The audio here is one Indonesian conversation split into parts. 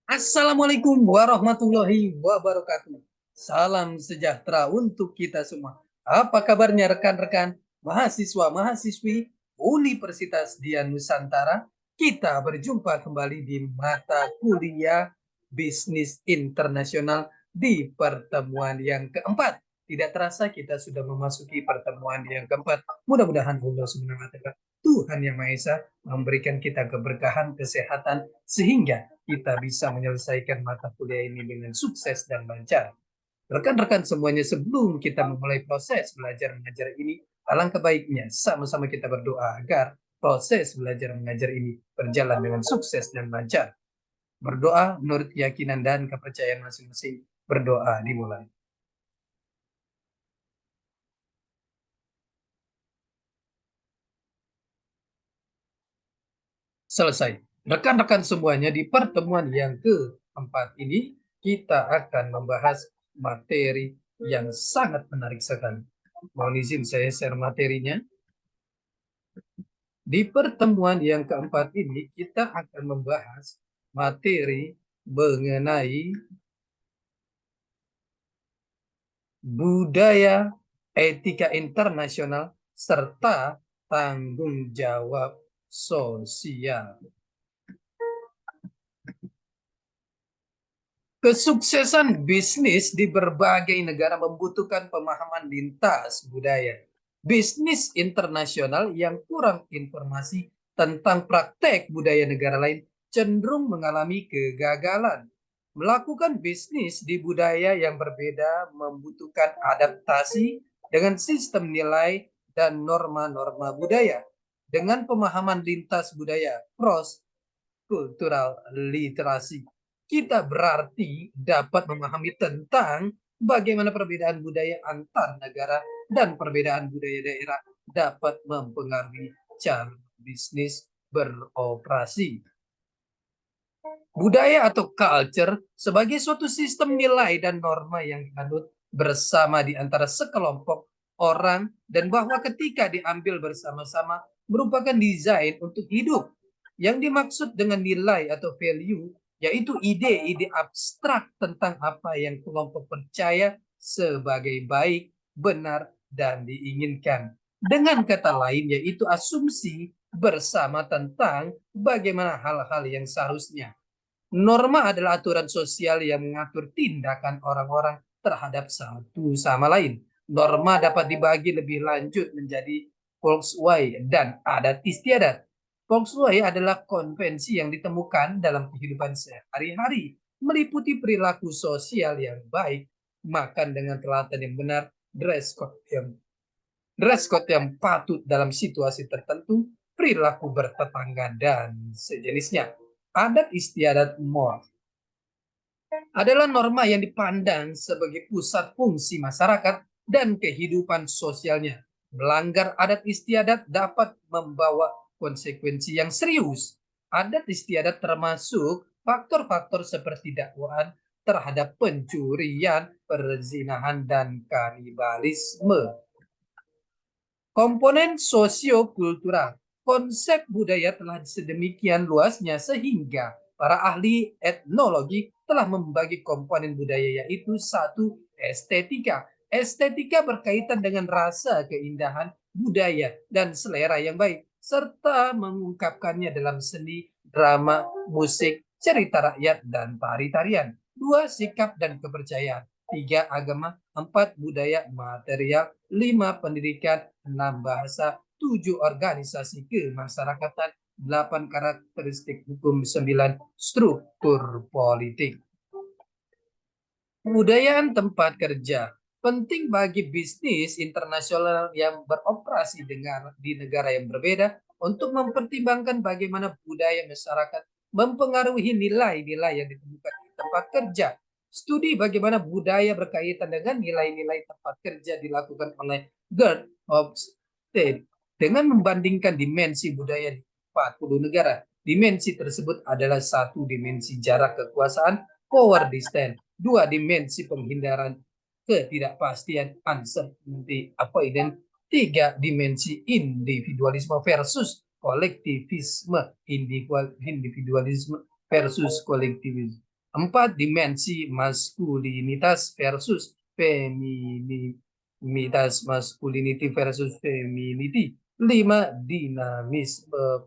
Assalamualaikum warahmatullahi wabarakatuh. Salam sejahtera untuk kita semua. Apa kabarnya rekan-rekan mahasiswa-mahasiswi Universitas Dian Nusantara? Kita berjumpa kembali di mata kuliah Bisnis Internasional di pertemuan yang keempat. Tidak terasa kita sudah memasuki pertemuan yang keempat. Mudah-mudahan Allah Subhanahu wa Ta'ala, Tuhan Yang Maha Esa, memberikan kita keberkahan, kesehatan, sehingga kita bisa menyelesaikan mata kuliah ini dengan sukses dan lancar. Rekan-rekan semuanya, sebelum kita memulai proses belajar mengajar ini, alangkah baiknya sama-sama kita berdoa agar proses belajar mengajar ini berjalan dengan sukses dan lancar. Berdoa menurut keyakinan dan kepercayaan masing-masing. Berdoa dimulai. Selesai. Rekan-rekan semuanya, di pertemuan yang keempat ini kita akan membahas materi yang sangat menarik sekali. Mohon izin saya share materinya. Di pertemuan yang keempat ini kita akan membahas materi mengenai budaya etika internasional serta tanggung jawab sosial. Kesuksesan bisnis di berbagai negara membutuhkan pemahaman lintas budaya. Bisnis internasional yang kurang informasi tentang praktek budaya negara lain cenderung mengalami kegagalan. Melakukan bisnis di budaya yang berbeda membutuhkan adaptasi dengan sistem nilai dan norma-norma budaya. Dengan pemahaman lintas budaya, cross cultural literasi, kita berarti dapat memahami tentang bagaimana perbedaan budaya antar negara dan perbedaan budaya daerah dapat mempengaruhi cara bisnis beroperasi. Budaya atau culture sebagai suatu sistem nilai dan norma yang dianut bersama di antara sekelompok orang, dan bahwa ketika diambil bersama-sama merupakan desain untuk hidup. Yang dimaksud dengan nilai atau value yaitu ide-ide abstrak tentang apa yang kelompok percaya sebagai baik, benar, dan diinginkan. Dengan kata lain, yaitu asumsi bersama tentang bagaimana hal-hal yang seharusnya. Norma adalah aturan sosial yang mengatur tindakan orang-orang terhadap satu sama lain. Norma dapat dibagi lebih lanjut menjadi Volkswagen dan adat istiadat. Volkswagen adalah konvensi yang ditemukan dalam kehidupan sehari-hari, meliputi perilaku sosial yang baik, makan dengan telaten yang benar, dress code yang patut dalam situasi tertentu, perilaku bertetangga, dan sejenisnya. Adat istiadat moral adalah norma yang dipandang sebagai pusat fungsi masyarakat dan kehidupan sosialnya. Melanggar adat istiadat dapat membawa konsekuensi yang serius. Adat istiadat termasuk faktor-faktor seperti dakwaan terhadap pencurian, perzinahan, dan kanibalisme. Komponen sosiokultural. Konsep budaya telah sedemikian luasnya sehingga para ahli etnologi telah membagi komponen budaya, yaitu satu, estetika. Estetika berkaitan dengan rasa, keindahan, budaya, dan selera yang baik, serta mengungkapkannya dalam seni, drama, musik, cerita rakyat, dan tari-tarian. Dua, sikap dan kepercayaan. Tiga, agama. Empat, budaya material. Lima, pendidikan. Enam, bahasa. Tujuh, organisasi kemasyarakatan. Delapan, karakteristik hukum. Sembilan, struktur politik. Kebudayaan tempat kerja penting bagi bisnis internasional yang beroperasi di negara yang berbeda untuk mempertimbangkan bagaimana budaya masyarakat mempengaruhi nilai-nilai yang ditemukan di tempat kerja. Studi bagaimana budaya berkaitan dengan nilai-nilai tempat kerja dilakukan oleh Gerd Hofstede dengan membandingkan dimensi budaya di 40 negara. Dimensi tersebut adalah satu, dimensi jarak kekuasaan, power distance. Dua, dimensi penghindaran ketidakpastian, uncertainty, avoidance. Tiga, dimensi individualisme versus kolektivisme, individualisme versus kolektivisme. 4. Dimensi maskulinitas versus feminitas, masculinity versus femininity. 5. Dinamisme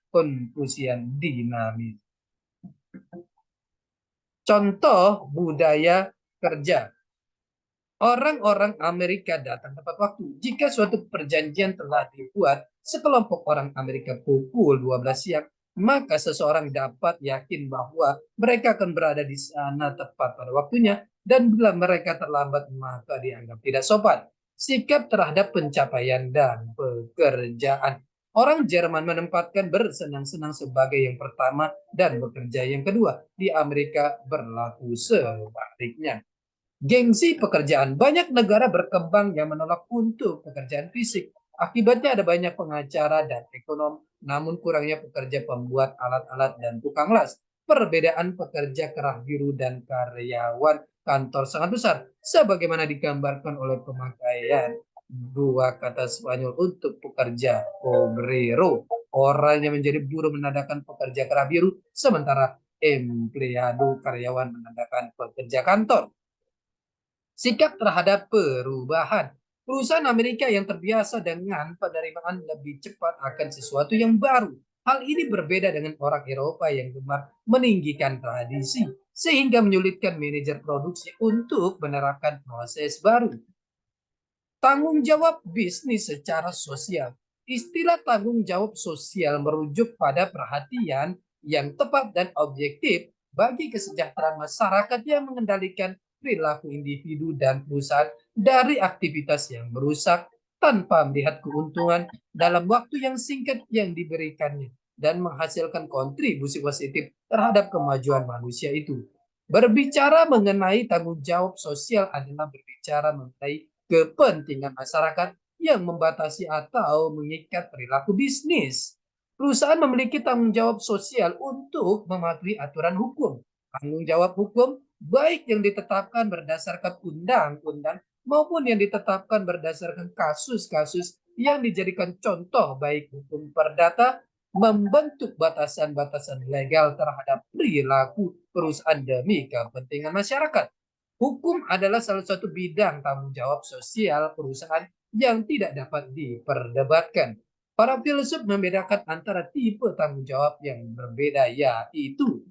konfusian dinamis. Contoh budaya kerja. Orang-orang Amerika datang tepat waktu. Jika suatu perjanjian telah dibuat sekelompok orang Amerika pukul 12 siang, maka seseorang dapat yakin bahwa mereka akan berada di sana tepat pada waktunya, dan bila mereka terlambat maka dianggap tidak sopan. Sikap terhadap pencapaian dan pekerjaan. Orang Jerman menempatkan bersenang-senang sebagai yang pertama dan bekerja yang kedua. Di Amerika berlaku sebaliknya. Gengsi pekerjaan. Banyak negara berkembang yang menolak untuk pekerjaan fisik. Akibatnya ada banyak pengacara dan ekonom, namun kurangnya pekerja pembuat alat-alat dan tukang las. Perbedaan pekerja kerah biru dan karyawan kantor sangat besar, sebagaimana digambarkan oleh pemakaian dua kata Spanyol untuk pekerja, obrero. Orang yang menjadi buruh menandakan pekerja kerah biru, sementara empleado karyawan menandakan pekerja kantor. Sikap terhadap perubahan. Perusahaan Amerika yang terbiasa dengan penerimaan lebih cepat akan sesuatu yang baru. Hal ini berbeda dengan orang Eropa yang gemar meninggikan tradisi, sehingga menyulitkan manajer produksi untuk menerapkan proses baru. Tanggung jawab bisnis secara sosial. Istilah tanggung jawab sosial merujuk pada perhatian yang tepat dan objektif bagi kesejahteraan masyarakat yang mengendalikan perilaku individu dan perusahaan dari aktivitas yang merusak tanpa melihat keuntungan dalam waktu yang singkat yang diberikannya dan menghasilkan kontribusi positif terhadap kemajuan manusia itu. Berbicara mengenai tanggung jawab sosial adalah berbicara mengenai kepentingan masyarakat yang membatasi atau mengikat perilaku bisnis. Perusahaan memiliki tanggung jawab sosial untuk mematuhi aturan hukum. Tanggung jawab hukum baik yang ditetapkan berdasarkan undang-undang maupun yang ditetapkan berdasarkan kasus-kasus yang dijadikan contoh baik hukum perdata membentuk batasan-batasan legal terhadap perilaku perusahaan demi kepentingan masyarakat. Hukum adalah salah satu bidang tanggung jawab sosial perusahaan yang tidak dapat diperdebatkan. Para filsuf membedakan antara tipe tanggung jawab yang berbeda, yaitu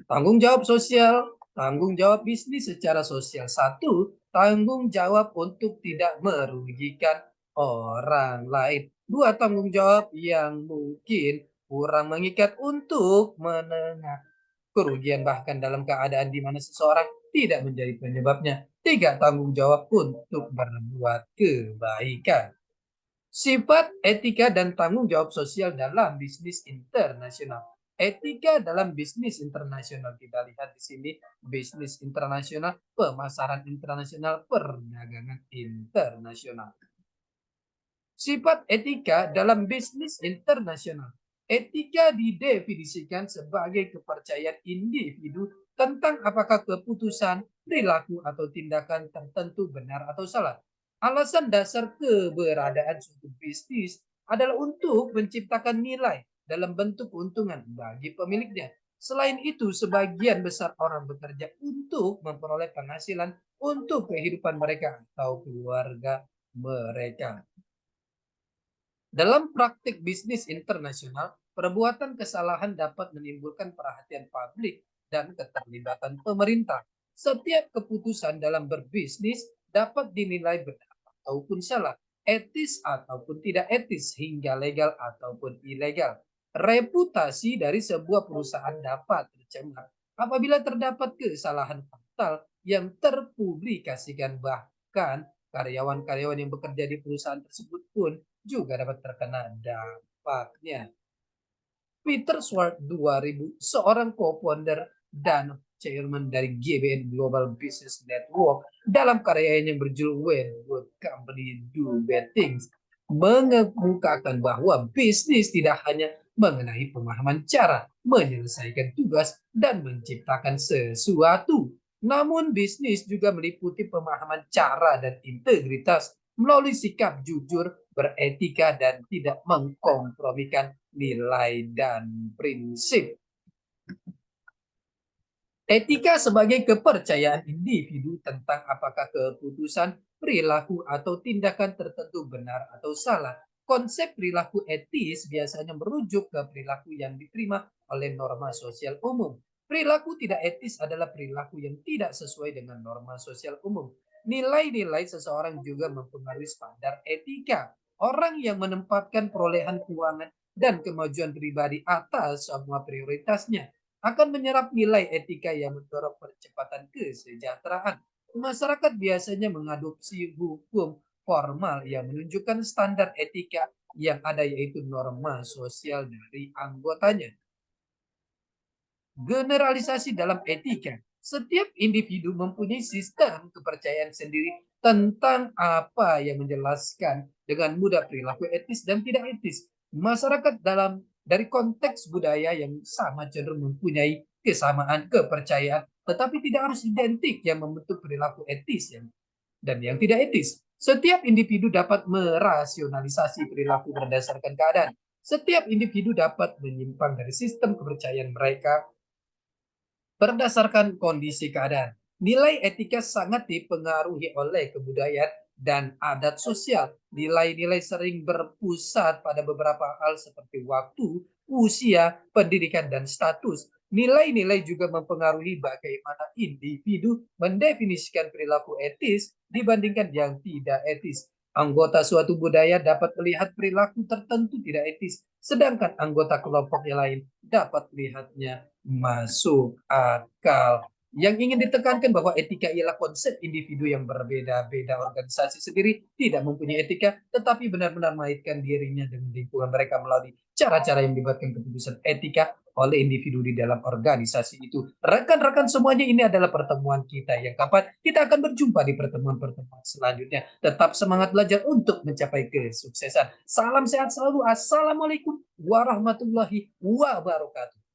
tanggung jawab sosial, tanggung jawab bisnis secara sosial. 1. Tanggung jawab untuk tidak merugikan orang lain. 2. Tanggung jawab yang mungkin kurang mengikat untuk menengah kerugian bahkan dalam keadaan di mana seseorang tidak menjadi penyebabnya. 3. Tanggung jawab untuk berbuat kebaikan. Sifat etika dan tanggung jawab sosial dalam bisnis internasional. Etika dalam bisnis internasional, kita lihat di sini, bisnis internasional, pemasaran internasional, perdagangan internasional. Sifat etika dalam bisnis internasional. Etika didefinisikan sebagai kepercayaan individu tentang apakah keputusan, perilaku, atau tindakan tertentu benar atau salah. Alasan dasar keberadaan suatu bisnis adalah untuk menciptakan nilai dalam bentuk keuntungan bagi pemiliknya. Selain itu, sebagian besar orang bekerja untuk memperoleh penghasilan untuk kehidupan mereka atau keluarga mereka. Dalam praktik bisnis internasional, perbuatan kesalahan dapat menimbulkan perhatian publik dan keterlibatan pemerintah. Setiap keputusan dalam berbisnis dapat dinilai benar ataupun salah, etis ataupun tidak etis, hingga legal ataupun ilegal. Reputasi dari sebuah perusahaan dapat tercemar apabila terdapat kesalahan fatal yang terpublikasikan, bahkan karyawan-karyawan yang bekerja di perusahaan tersebut pun juga dapat terkena dampaknya. Peter Schwartz 2000, seorang co-founder dan chairman dari GBN Global Business Network, dalam karyanya yang berjudul When Good Company Do Bad Things, mengemukakan bahwa bisnis tidak hanya mengenai pemahaman cara menyelesaikan tugas dan menciptakan sesuatu, namun bisnis juga meliputi pemahaman cara dan integritas melalui sikap jujur, beretika, dan tidak mengkompromikan nilai dan prinsip. Etika sebagai kepercayaan individu tentang apakah keputusan, perilaku, atau tindakan tertentu benar atau salah. Konsep perilaku etis biasanya merujuk ke perilaku yang diterima oleh norma sosial umum. Perilaku tidak etis adalah perilaku yang tidak sesuai dengan norma sosial umum. Nilai-nilai seseorang juga mempengaruhi standar etika. Orang yang menempatkan perolehan keuangan dan kemajuan pribadi atas semua prioritasnya akan menyerap nilai etika yang mendorong percepatan kesejahteraan. Masyarakat biasanya mengadopsi hukum formal yang menunjukkan standar etika yang ada, yaitu norma sosial dari anggotanya. Generalisasi dalam etika. Setiap individu mempunyai sistem kepercayaan sendiri tentang apa yang menjelaskan dengan mudah perilaku etis dan tidak etis. Masyarakat dari konteks budaya yang sama cenderung mempunyai kesamaan kepercayaan, tetapi tidak harus identik yang membentuk perilaku etis dan yang tidak etis. Setiap individu dapat merasionalisasi perilaku berdasarkan keadaan. Setiap individu dapat menyimpang dari sistem kepercayaan mereka berdasarkan kondisi keadaan. Nilai etika sangat dipengaruhi oleh kebudayaan dan adat sosial. Nilai-nilai sering berpusat pada beberapa hal seperti waktu, usia, pendidikan, dan status. Nilai-nilai juga mempengaruhi bagaimana individu mendefinisikan perilaku etis dibandingkan yang tidak etis. Anggota suatu budaya dapat melihat perilaku tertentu tidak etis, sedangkan anggota kelompok yang lain dapat melihatnya masuk akal. Yang ingin ditekankan bahwa etika ialah konsep individu yang berbeda-beda. Organisasi sendiri tidak mempunyai etika, tetapi benar-benar mengaitkan dirinya dengan lingkungan mereka melalui cara-cara yang dibuatkan keputusan etika oleh individu di dalam organisasi itu. Rekan-rekan semuanya, ini adalah pertemuan kita yang kapan kita akan berjumpa di pertemuan-pertemuan selanjutnya. Tetap semangat belajar untuk mencapai kesuksesan. Salam sehat selalu. Assalamualaikum warahmatullahi wabarakatuh.